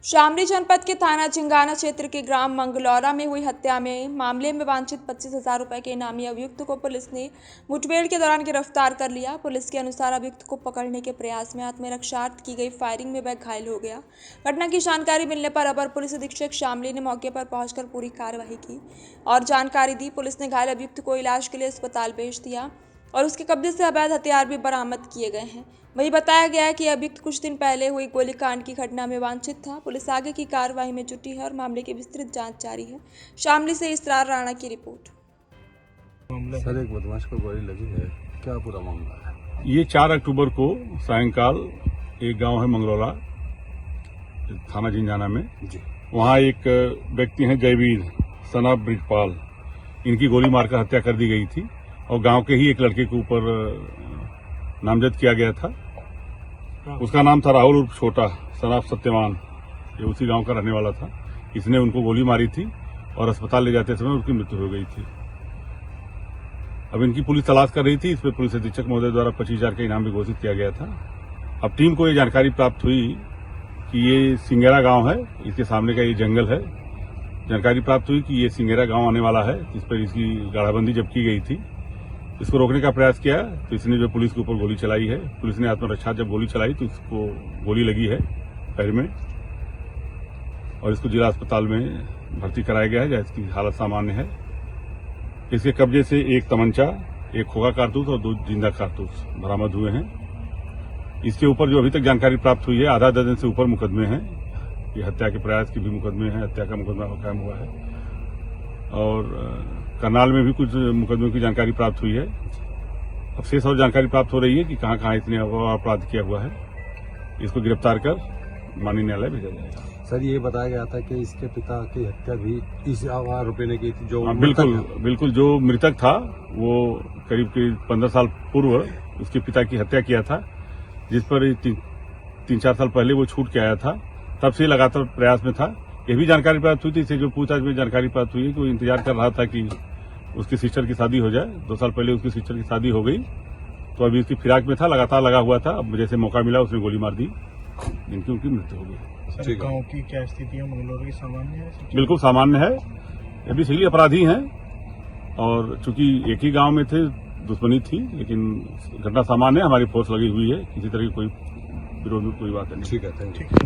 शामली जनपद के थाना चिंगाना क्षेत्र के ग्राम मंगलौरा में हुई हत्या में मामले में वांछित 25,000 रुपए के इनामी अभियुक्त को पुलिस ने मुठभेड़ के दौरान गिरफ्तार कर लिया। पुलिस के अनुसार अभियुक्त को पकड़ने के प्रयास में आत्मरक्षार्थ की गई फायरिंग में वह घायल हो गया। घटना की जानकारी मिलने पर अपर पुलिस अधीक्षक शामली ने मौके पर पहुंचकर पूरी कार्रवाई की और जानकारी दी। पुलिस ने घायल अभियुक्त को इलाज के लिए अस्पताल भेज दिया और उसके कब्जे से अवैध हथियार भी बरामद किए गए हैं। वही बताया गया है कि अभियुक्त कुछ दिन पहले हुई गोलीकांड की घटना में वांछित था। पुलिस आगे की कार्रवाई में जुटी है और मामले की विस्तृत जांच जारी है। शामली से इसरार राणा की रिपोर्ट। सर, एक बदमाश को गोली लगी है, क्या पूरा मामला है? ये 4 अक्टूबर को सायंकाल एक गांव है मंगलौरा, थाना चिंगाना में जी, वहाँ एक व्यक्ति हैं जयवीर सन ऑफ ब्रिजपाल, इनकी गोली मारकर हत्या कर दी गई थी और गांव के ही एक लड़के के ऊपर नामजद किया गया था। उसका नाम था राहुल उर्फ छोटा सन ऑफ सत्यवान। ये उसी गांव का रहने वाला था। इसने उनको गोली मारी थी और अस्पताल ले जाते समय उसकी मृत्यु हो गई थी। अब इनकी पुलिस तलाश कर रही थी। इस पर पुलिस अधीक्षक महोदय द्वारा 25,000 का इनाम भी घोषित किया गया था। अब टीम को ये जानकारी प्राप्त हुई कि ये सिंगेरा गांव है, इसके सामने का ये जंगल है। जानकारी प्राप्त हुई कि ये सिंगेरा गांव आने वाला है, जिस पर इसकी गाड़ाबंदी जब की गई थी। इसको रोकने का प्रयास किया तो इसने जो पुलिस के ऊपर गोली चलाई है। पुलिस ने आत्मरक्षा जब गोली चलाई तो इसको गोली लगी है पैर में और इसको जिला अस्पताल में भर्ती कराया गया है, जहाँ इसकी हालत सामान्य है। इसके कब्जे से एक तमंचा, एक खोखा कारतूस और 2 जिंदा कारतूस बरामद हुए हैं। इसके ऊपर जो अभी तक जानकारी प्राप्त हुई है, आधा दर्जन से ऊपर मुकदमे हैं। ये हत्या के प्रयास के भी मुकदमे हैं, हत्या का मुकदमा कायम हुआ है और करनाल में भी कुछ मुकदमों की जानकारी प्राप्त हुई है। अब शेष और जानकारी प्राप्त हो रही है कि कहां कहां इसने अपराध किया हुआ है। इसको गिरफ्तार कर माननीय न्यायालय भेजा जाएगा। सर, ये बताया गया था कि इसके पिता की हत्या भी इस आरोपी ने की थी। जो बिल्कुल जो मृतक था वो करीब 15 साल पूर्व उसके पिता की हत्या किया था, जिस पर 3-4 साल पहले वो छूट के आया था। तब से लगातार प्रयास में था। ये भी जानकारी प्राप्त हुई थी, इसे जो पूछताछ में जानकारी प्राप्त हुई है कि वो इंतजार कर रहा था कि उसकी सिस्टर की शादी हो जाए। 2 साल पहले उसकी सिस्टर की शादी हो गई तो अभी उसकी फिराक में था, लगातार लगा हुआ था। अब जैसे मौका मिला उसने गोली मार दी, जिनकी उनकी मृत्यु हो गई। गांव की क्या स्थिति है? मंगलौर की सामान्य है? बिल्कुल सामान्य है। ये भी सही अपराधी हैं और चूंकि एक ही गांव में थे, दुश्मनी थी, लेकिन घटना सामान्य है। हमारी फोर्स लगी हुई है, किसी तरह की कोई विरोध में कोई बात नहीं। ठीक है, थैंक यू।